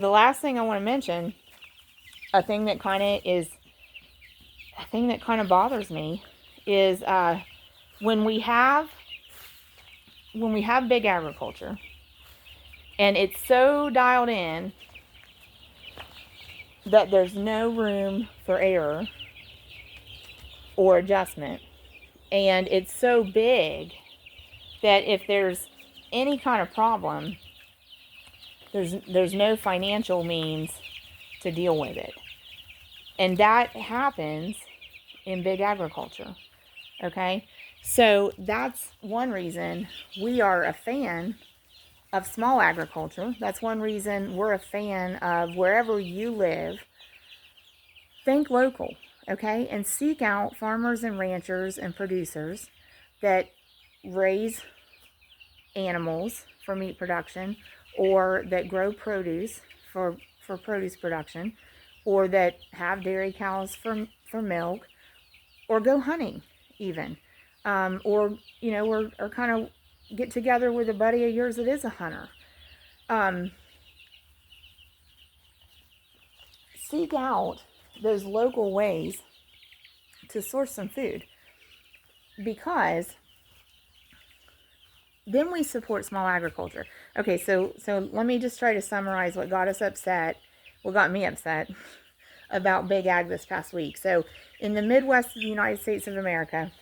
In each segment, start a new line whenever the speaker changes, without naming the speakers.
The last thing I want to mention, a thing that kind of bothers me is when we have big agriculture and it's so dialed in that there's no room for error or adjustment, and it's so big that if there's any kind of problem, there's no financial means to deal with it. And that happens in big agriculture. Okay? So that's one reason we are a fan of small agriculture. That's one reason we're a fan of wherever you live, think local, okay? And seek out farmers and ranchers and producers that raise animals for meat production, or that grow produce for produce production, or that have dairy cows for milk, or go hunting even, or kind of get together with a buddy of yours that is a hunter. Seek out those local ways to source some food, because then we support small agriculture. Okay, so let me just try to summarize what got me upset about big ag this past week. So in the Midwest of the United States of America,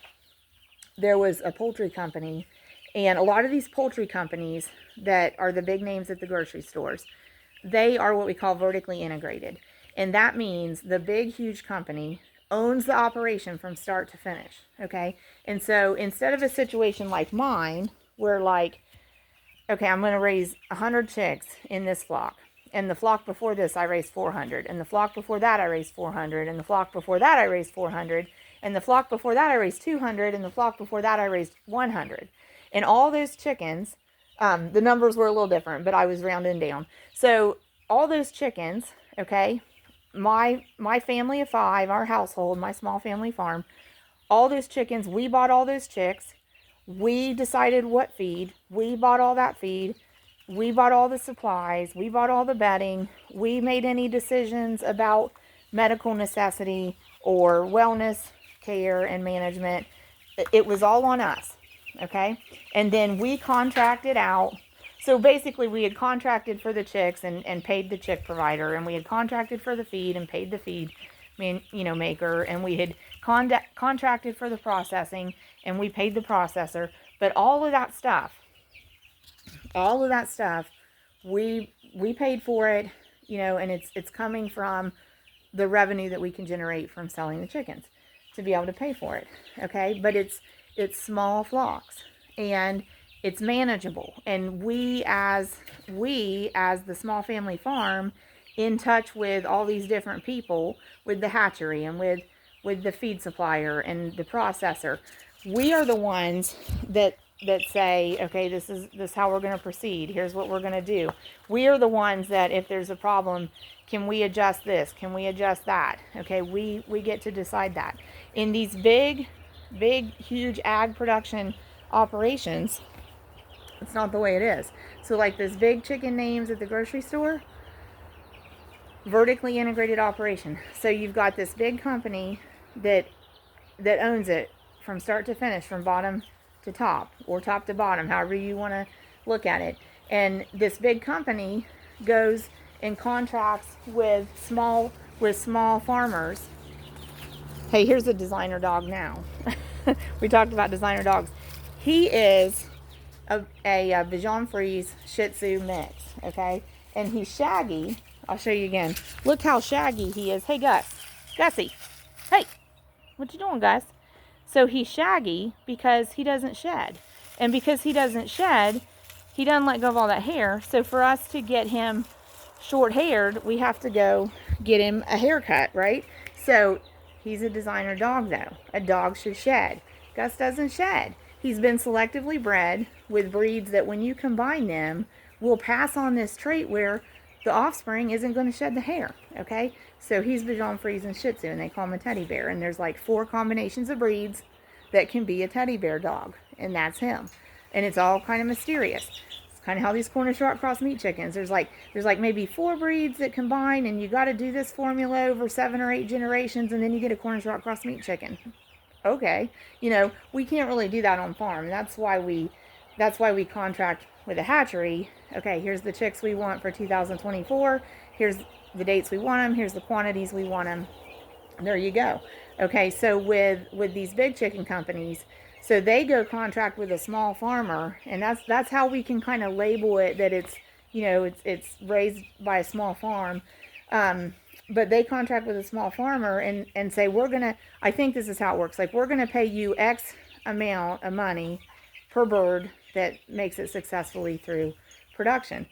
there was a poultry company, and a lot of these poultry companies that are the big names at the grocery stores, they are what we call vertically integrated. And that means the big, huge company owns the operation from start to finish, okay? And so instead of a situation like mine, where like, okay, I'm going to raise 100 chicks in this flock, and the flock before this I raised 400, and the flock before that I raised 400, and the flock before that I raised 400, and the flock before that I raised 200, and the flock before that I raised 100. And all those chickens, the numbers were a little different, but I was rounding down. So all those chickens, okay, my family of 5, our household, my small family farm, all those chickens, we bought all those chicks. We decided what feed. We bought all that feed. We bought all the supplies. We bought all the bedding. We made any decisions about medical necessity or wellness care and management. It was all on us, okay? And then we contracted out. So basically we had contracted for the chicks and paid the chick provider, and we had contracted for the feed and paid the feed maker, and we had contracted for the processing and we paid the processor. But all of that stuff, we paid for it, and it's coming from the revenue that we can generate from selling the chickens to be able to pay for it, okay? But it's small flocks, and it's manageable. And we as the small family farm, in touch with all these different people, with the hatchery and with the feed supplier and the processor, we are the ones that say, okay, this is how we're going to proceed. Here's what we're going to do. We are the ones that, if there's a problem, can we adjust this? Can we adjust that? Okay, we get to decide that. In these big, huge ag production operations, it's not the way it is. So like this big chicken names at the grocery store, vertically integrated operation. So you've got this big company that owns it from start to finish, from bottom to top, or top to bottom, however you want to look at it. And this big company goes and contracts with small farmers. Hey, here's a designer dog now. We talked about designer dogs. He is a Bichon Frise Shih Tzu mix, okay? And he's shaggy. I'll show you again. Look how shaggy he is. Hey, Gussie. Hey, what you doing, Gus? So he's shaggy because he doesn't shed. And because he doesn't shed, he doesn't let go of all that hair. So for us to get him short-haired, we have to go get him a haircut, right? So he's a designer dog, though. A dog should shed. Gus doesn't shed. He's been selectively bred with breeds that, when you combine them, will pass on this trait where the offspring isn't going to shed the hair, okay? So he's Bichon Frise and Shih Tzu, and they call him a teddy bear. And there's like 4 combinations of breeds that can be a teddy bear dog, and that's him. And it's all kind of mysterious. It's kind of how these Cornish Rock Cross meat chickens. There's like maybe 4 breeds that combine, and you got to do this formula over 7 or 8 generations, and then you get a Cornish Rock Cross meat chicken. Okay, you know, we can't really do that on farm. That's why we contract with a hatchery. Okay, here's the chicks we want for 2024. Here's the dates we want them. Here's the quantities we want them. There you go. Okay, so with these big chicken companies, so they go contract with a small farmer, and that's how we can kind of label it that it's, you know, it's raised by a small farm. But they contract with a small farmer and say, I think this is how it works. Like, we're going to pay you X amount of money per bird that makes it successfully through production.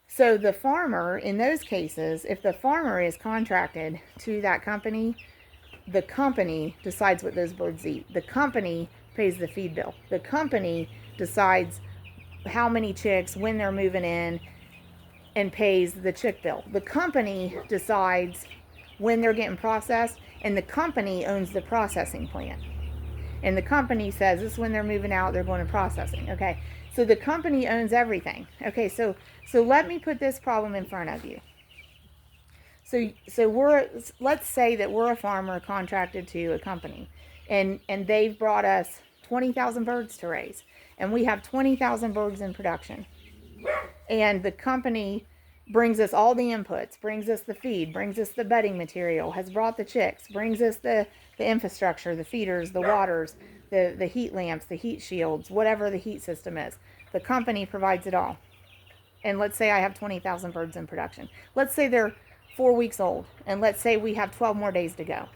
So the farmer, in those cases, if the farmer is contracted to that company, the company decides what those birds eat. The company pays the feed bill. The company decides how many chicks, when they're moving in, and pays the chick bill. The company decides when they're getting processed, and the company owns the processing plant. And the company says this is when they're moving out, they're going to processing. Okay, so the company owns everything. Okay, so let me put this problem in front of you. So let's say that we're a farmer contracted to a company, and they've brought us 20,000 birds to raise, and we have 20,000 birds in production. And the company brings us all the inputs, brings us the feed, brings us the bedding material, has brought the chicks, brings us the infrastructure, the feeders, the waters, the heat lamps, the heat shields, whatever the heat system is. The company provides it all. And let's say I have 20,000 birds in production. Let's say they're 4 weeks old, and let's say we have 12 more days to go.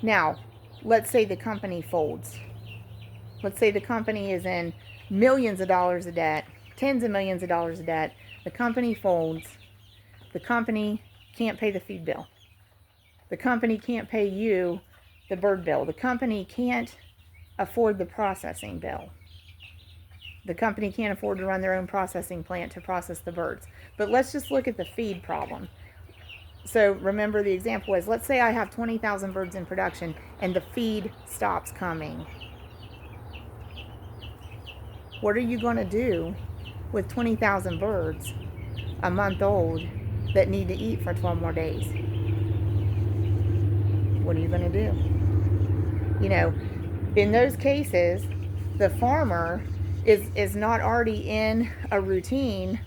Now, let's say the company folds. Let's say the company is in millions of dollars of debt, tens of millions of dollars of debt. The company folds. The company can't pay the feed bill. The company can't pay you the bird bill. The company can't afford the processing bill. The company can't afford to run their own processing plant to process the birds. But let's just look at the feed problem. So remember the example was, let's say I have 20,000 birds in production and the feed stops coming. What are you going to do with 20,000 birds a month old that need to eat for 12 more days? What are you going to do? You know, in those cases, the farmer is not already in a routine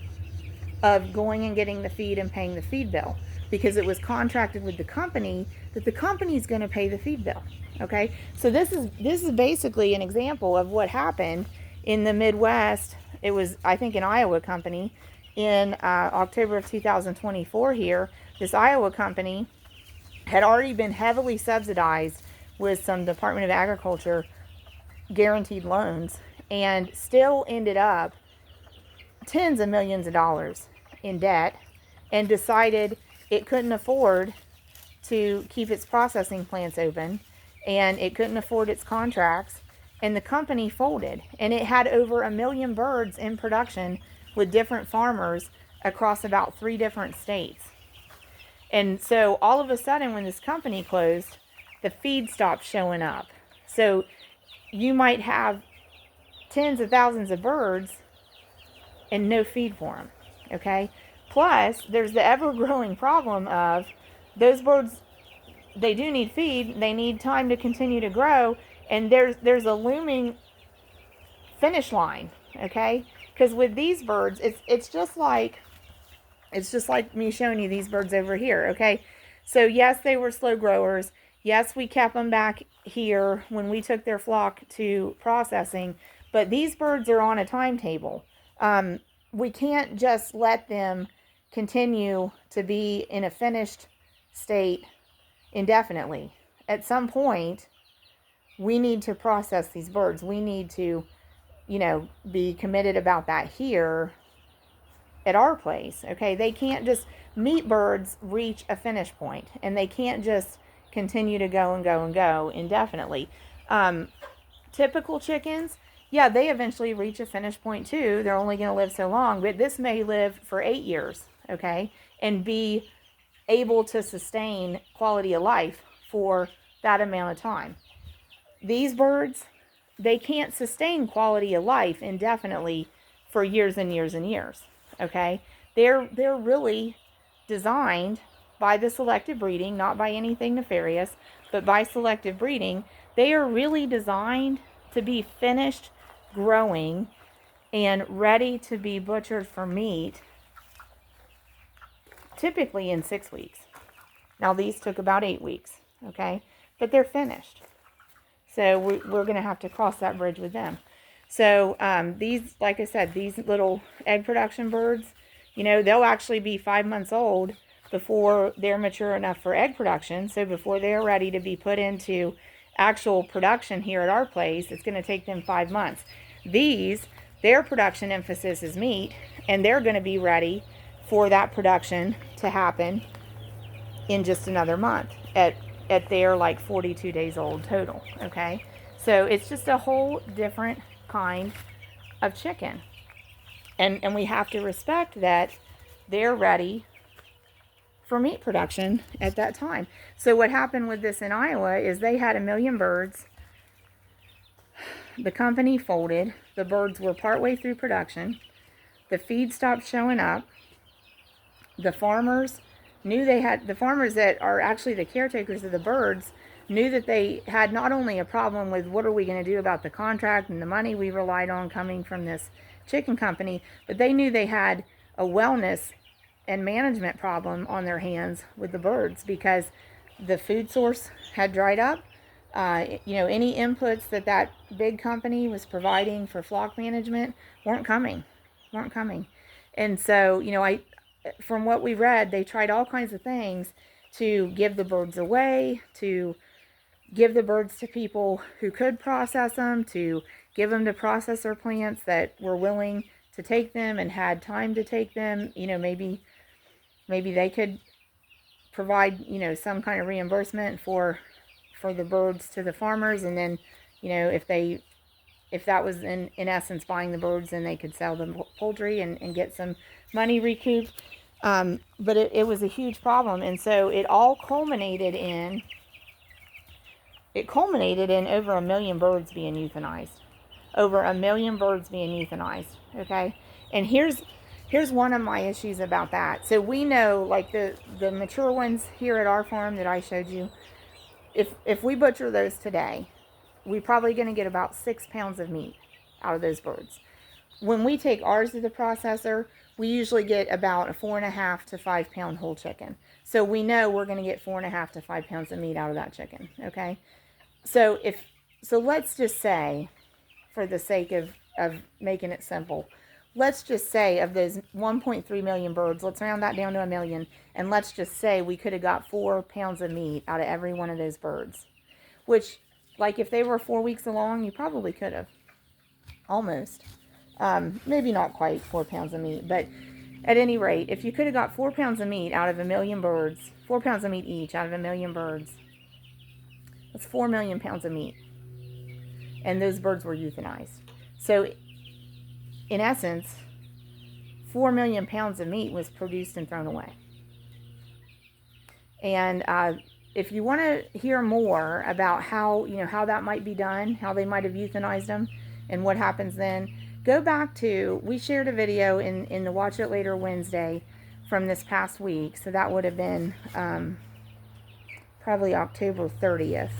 of going and getting the feed and paying the feed bill, because it was contracted with the company that the company is going to pay the feed bill. Okay, so this is basically an example of what happened in the Midwest. It was, I think, an Iowa company in October of 2024 here. This Iowa company had already been heavily subsidized with some Department of Agriculture guaranteed loans, and still ended up tens of millions of dollars in debt, and decided it couldn't afford to keep its processing plants open, and it couldn't afford its contracts, and the company folded. And it had over 1 million birds in production with different farmers across about 3 different states. And so all of a sudden, when this company closed, the feed stopped showing up. So you might have tens of thousands of birds and no feed for them. Okay, plus there's the ever-growing problem of those birds, they do need feed, they need time to continue to grow, and there's a looming finish line. Okay, because with these birds, it's just like me showing you these birds over here. Okay, so yes, they were slow growers. Yes, we kept them back here when we took their flock to processing, but these birds are on a timetable. We can't just let them continue to be in a finished state indefinitely. At some point, we need to process these birds. We need to, you know, be committed about that here at our place. Okay, they can't just, meat birds reach a finish point, and they can't just continue to go and go and go indefinitely. Typical chickens, yeah, they eventually reach a finish point too. They're only going to live so long, but this may live for 8 years, okay, and be able to sustain quality of life for that amount of time. These birds, they can't sustain quality of life indefinitely for years and years and years. Okay, they're really designed by the selective breeding, not by anything nefarious, but by selective breeding. They are really designed to be finished growing and ready to be butchered for meat, typically in 6 weeks. Now these took about 8 weeks, okay, but they're finished. So we're going to have to cross that bridge with them. So these, like I said, these little egg production birds, you know, they'll actually be 5 months old before they're mature enough for egg production. So before they're ready to be put into actual production here at our place, it's going to take them 5 months. These, their production emphasis is meat, and they're going to be ready for that production to happen in just another month at their like 42 days old total. Okay, so it's just a whole different kind of chicken, and we have to respect that they're ready for meat production at that time. So what happened with this in Iowa is they had 1 million birds. The company folded. The birds were partway through production. The feed stopped showing up. The farmers knew the farmers that are actually the caretakers of the birds knew that they had not only a problem with what are we going to do about the contract and the money we relied on coming from this chicken company, but they knew they had a wellness and management problem on their hands with the birds because the food source had dried up. You know, any inputs that big company was providing for flock management weren't coming. And so, you know, from what we read, they tried all kinds of things to give the birds away, to give the birds to people who could process them, to give them to processor plants that were willing to take them and had time to take them. You know, maybe they could provide, you know, some kind of reimbursement for the birds to the farmers, and then, you know, if that was in essence buying the birds, then they could sell the poultry and get some money recouped. But it was a huge problem, and so it all culminated in over 1 million birds being euthanized. Over 1 million birds being euthanized. Okay, and here's one of my issues about that. So we know, like the mature ones here at our farm that I showed you, if we butcher those today, we're probably going to get about 6 pounds of meat out of those birds. When we take ours to the processor, we usually get about a 4.5 to 5 pound whole chicken. So we know we're going to get 4.5 to 5 pounds of meat out of that chicken. Okay, so let's just say, for the sake of making it simple, let's just say of those 1.3 million birds, let's round that down to 1 million, and let's just say we could have got 4 pounds of meat out of every one of those birds, which, like, if they were 4 weeks along, you probably could have, almost. Maybe not quite 4 pounds of meat, but at any rate, if you could have got 4 pounds of meat out of 1 million birds, 4 pounds of meat each out of 1 million birds, that's 4 million pounds of meat. And those birds were euthanized. So, in essence, 4 million pounds of meat was produced and thrown away. And if you want to hear more about how that might be done, how they might have euthanized them, and what happens then, go back to, we shared a video in the Watch It Later Wednesday from this past week. So that would have been probably October 30th,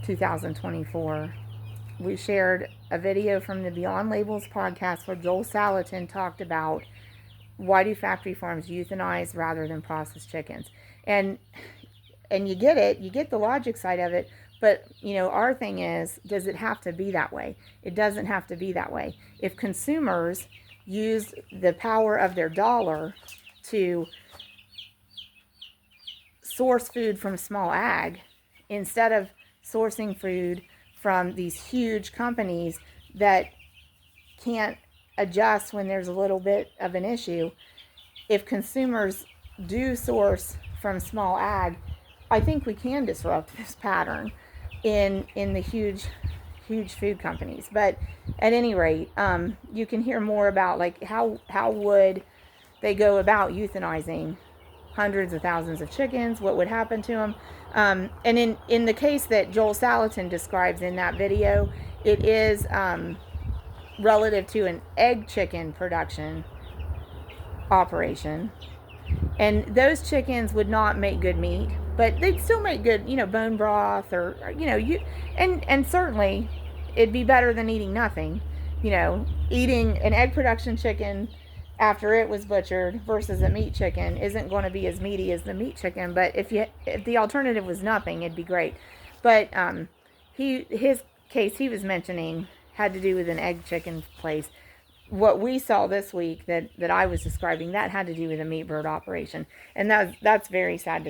2024. We shared a video from the Beyond Labels podcast where Joel Salatin talked about why do factory farms euthanize rather than process chickens. And you get it, you get the logic side of it, but, you know, our thing is, does it have to be that way? It doesn't have to be that way. If consumers use the power of their dollar to source food from small ag, instead of sourcing food from these huge companies that can't adjust when there's a little bit of an issue, if consumers do source from small ag, I think we can disrupt this pattern in the huge food companies. But at any rate, you can hear more about, like, how would they go about euthanizing hundreds of thousands of chickens, what would happen to them. And in the case that Joel Salatin describes in that video, it is relative to an egg chicken production operation. And those chickens would not make good meat, but they'd still make good, bone broth, or and certainly it'd be better than eating nothing. Eating an egg production chicken after it was butchered versus a meat chicken isn't going to be as meaty as the meat chicken. But if the alternative was nothing, it'd be great. But his case he was mentioning had to do with an egg chicken place. What we saw this week that I was describing, that had to do with a meat bird operation, and that's very sad to